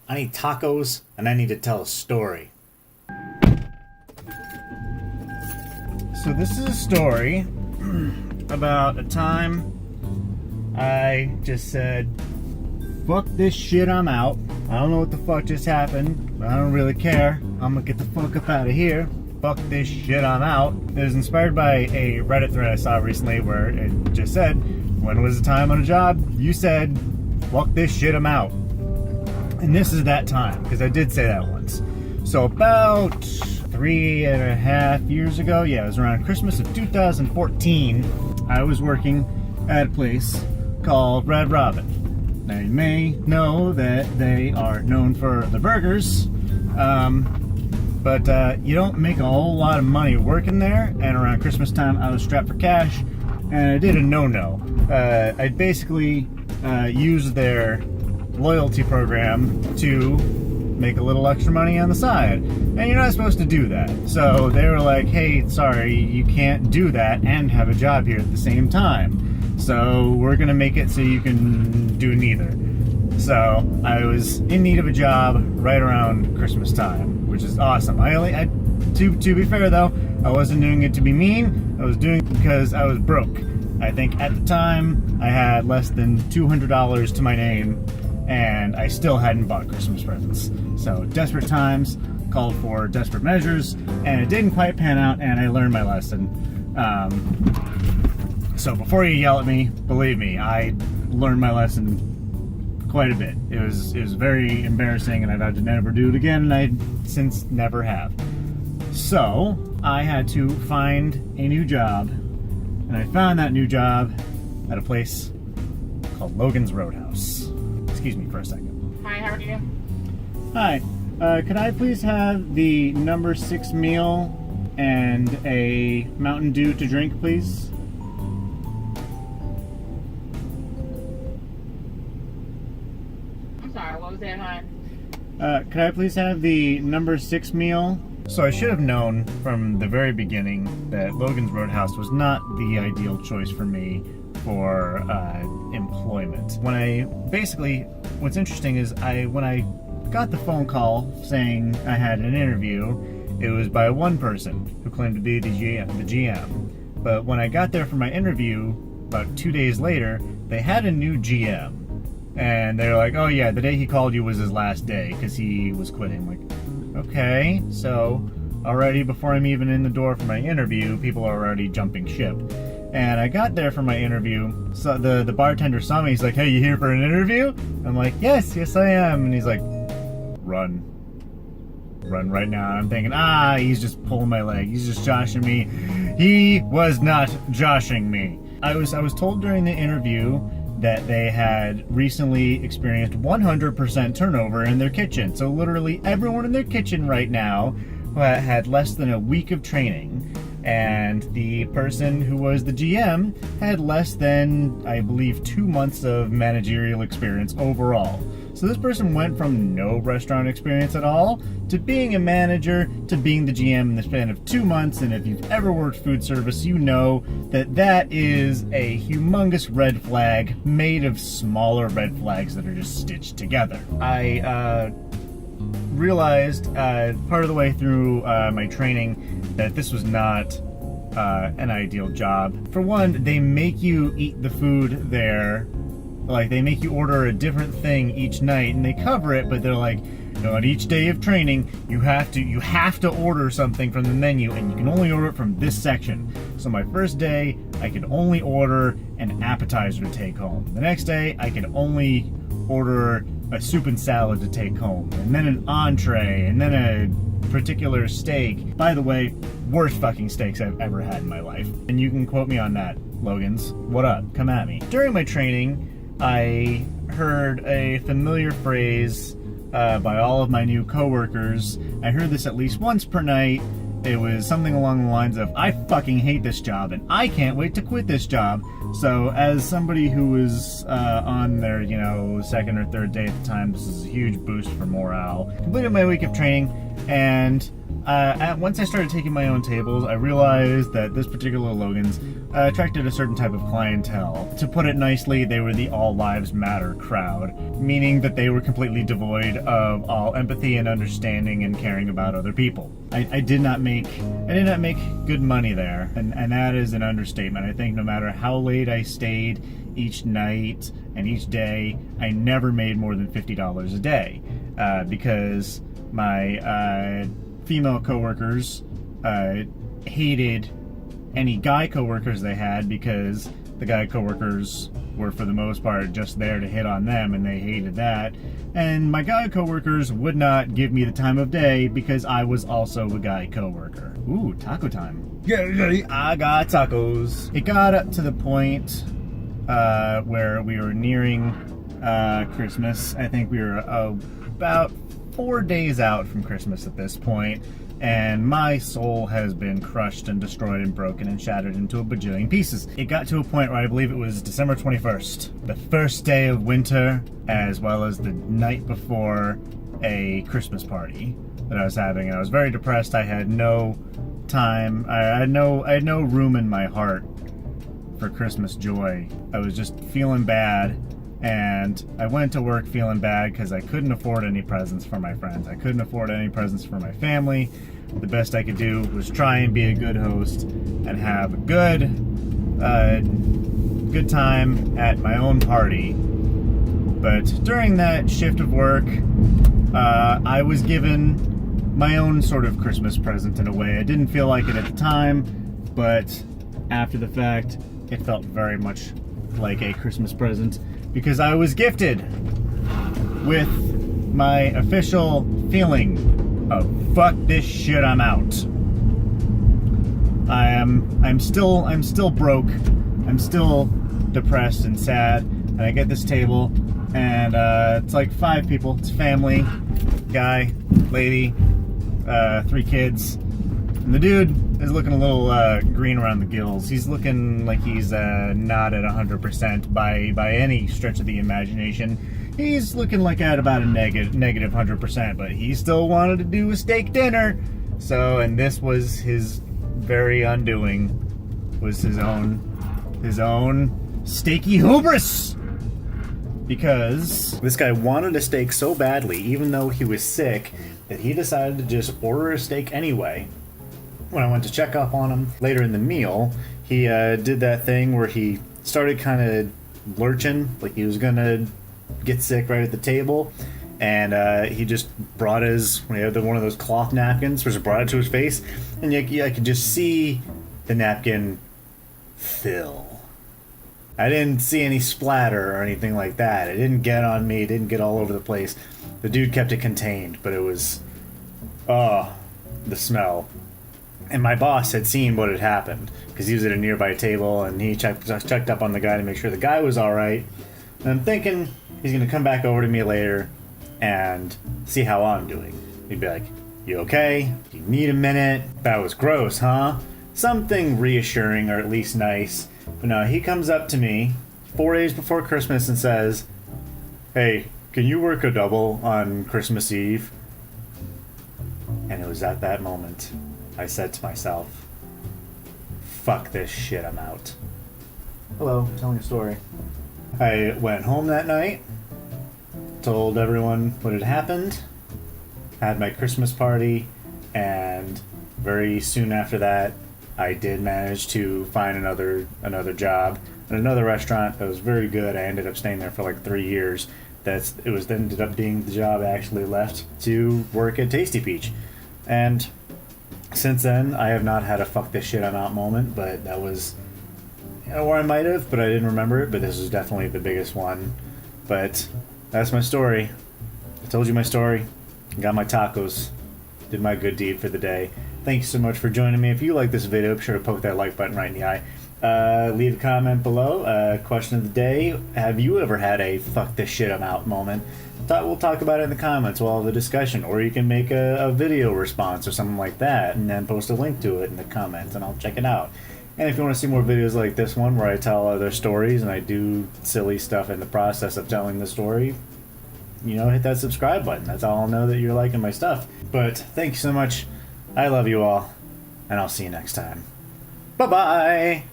I need tacos, and I need to tell a story. So this is a story about a time I just said, fuck this shit, I'm out. I don't know what the fuck just happened, but I don't really care. I'm gonna get the fuck up out of here. Fuck this shit, I'm out. It was inspired by a Reddit thread I saw recently where it just said, when was the time on a job you said, fuck this shit, I'm out. And this is that time, because I did say that once. So about 3.5 years ago, yeah, it was around Christmas of 2014, I was working at a place called Red Robin. Now you may know that they are known for the burgers, but you don't make a whole lot of money working there, and around Christmas time I was strapped for cash, and I did a no-no. I basically used their loyalty program to make a little extra money on the side, and you're not supposed to do that. So they were like, hey, sorry, you can't do that and have a job here at the same time, so we're gonna make it so you can do neither. So I was in need of a job right around Christmas time, which is awesome. To be fair though, I wasn't doing it to be mean, I was doing it because I was broke. I think at the time I had less than $200 to my name, and I still hadn't bought Christmas presents. So desperate times called for desperate measures, and it didn't quite pan out, and I learned my lesson. So before you yell at me, believe me, I learned my lesson quite a bit. It was very embarrassing, and I vowed to never do it again, and I since never have. So I had to find a new job, and I found that new job at a place called Logan's Roadhouse. Excuse me for a second. Hi, how are you? Hi, could I please have the number 6 meal and a Mountain Dew to drink, please? I'm sorry, what was that, hon? Could I please have the number 6 meal? So I should have known from the very beginning that Logan's Roadhouse was not the ideal choice for me for employment. What's interesting is when I got the phone call saying I had an interview, it was by one person who claimed to be the GM. But when I got there for my interview, about 2 days later, they had a new GM. And they're like, oh yeah, the day he called you was his last day because he was quitting. I'm like, okay, so already before I'm even in the door for my interview, people are already jumping ship. And I got there for my interview, so the bartender saw me, he's like, hey, you here for an interview? I'm like, yes I am. And he's like, run right now. And I'm thinking, he's just pulling my leg, he's just joshing me. He was not joshing me. I was told during the interview that they had recently experienced 100% turnover in their kitchen. So literally everyone in their kitchen right now had less than a week of training. And the person who was the GM had less than, I believe, 2 months of managerial experience overall. So this person went from no restaurant experience at all to being a manager to being the GM in the span of 2 months. And if you've ever worked food service, you know that that is a humongous red flag made of smaller red flags that are just stitched together. I realized part of the way through my training that this was not an ideal job. For one, they make you eat the food there. Like, they make you order a different thing each night, and they cover it, but they're like, on each day of training, you have to order something from the menu, and you can only order it from this section. So my first day, I could only order an appetizer to take home. The next day, I could only order a soup and salad to take home, and then an entree, and then a particular steak. By the way, worst fucking steaks I've ever had in my life. And you can quote me on that, Logans. What up? Come at me. During my training, I heard a familiar phrase by all of my new coworkers. I heard this at least once per night. It was something along the lines of, I fucking hate this job and I can't wait to quit this job. So as somebody who was on their, second or third day at the time, this is a huge boost for morale. Completed my week of training, and once I started taking my own tables, I realized that this particular Logan's attracted a certain type of clientele. To put it nicely, they were the all lives matter crowd, meaning that they were completely devoid of all empathy and understanding and caring about other people. I did not make good money there, and that is an understatement. I think no matter how late I stayed each night and each day, I never made more than $50 a day, because my female coworkers hated any guy coworkers they had, because the guy coworkers were for the most part just there to hit on them, and they hated that. And my guy coworkers would not give me the time of day because I was also a guy coworker. Ooh, taco time. Yeah, I got tacos. It got up to the point where we were nearing Christmas. I think we were about 4 days out from Christmas at this point, and my soul has been crushed and destroyed and broken and shattered into a bajillion pieces. It got to a point where I believe it was December 21st, the first day of winter, as well as the night before a Christmas party that I was having, and I was very depressed. I had no time, I had no room in my heart for Christmas joy. I was just feeling bad. And I went to work feeling bad because I couldn't afford any presents for my friends. I couldn't afford any presents for my family. The best I could do was try and be a good host and have a good time at my own party. But during that shift of work, I was given my own sort of Christmas present in a way. I didn't feel like it at the time, but after the fact, it felt very much like a Christmas present, because I was gifted with my official feeling of fuck this shit, I'm out. I'm still broke. I'm still depressed and sad. And I get this table, and it's like 5 people. It's family, guy, lady, 3 kids. And the dude is looking a little green around the gills. He's looking like he's not at 100% by any stretch of the imagination. He's looking like at about a negative 100%, but he still wanted to do a steak dinner. So, and this was his very undoing, was his own steaky hubris. Because this guy wanted a steak so badly, even though he was sick, that he decided to just order a steak anyway. When I went to check up on him later in the meal, he did that thing where he started kind of lurching, like he was gonna get sick right at the table, and he just brought one of those cloth napkins, which brought it to his face, and I could just see the napkin fill. I didn't see any splatter or anything like that. It didn't get on me, it didn't get all over the place. The dude kept it contained, but it was, the smell. And my boss had seen what had happened, because he was at a nearby table, and he checked up on the guy to make sure the guy was alright. And I'm thinking he's going to come back over to me later and see how I'm doing. He'd be like, "You okay? Do you need a minute? That was gross, huh?" Something reassuring, or at least nice. But no, he comes up to me 4 days before Christmas and says, "Hey, can you work a double on Christmas Eve?" And it was at that moment I said to myself, fuck this shit, I'm out. Hello, telling a story. I went home that night, told everyone what had happened, had my Christmas party, and very soon after that, I did manage to find another job at another restaurant that was very good. I ended up staying there for like 3 years. Ended up being the job I actually left to work at Tasty Peach. And since then, I have not had a fuck this shit I'm out moment, but that was, or I might have, but I didn't remember it, but this was definitely the biggest one. But that's my story. I told you my story. Got my tacos. Did my good deed for the day. Thank you so much for joining me. If you like this video, be sure to poke that like button right in the eye. Leave a comment below. Question of the day: have you ever had a fuck this shit I'm out moment? We'll talk about it in the comments. We'll have a discussion, or you can make a video response or something like that, and then post a link to it in the comments, and I'll check it out. And if you want to see more videos like this one, where I tell other stories and I do silly stuff in the process of telling the story, hit that subscribe button. That's how I'll know that you're liking my stuff. But thank you so much I love you all, and I'll see you next time. Bye-bye!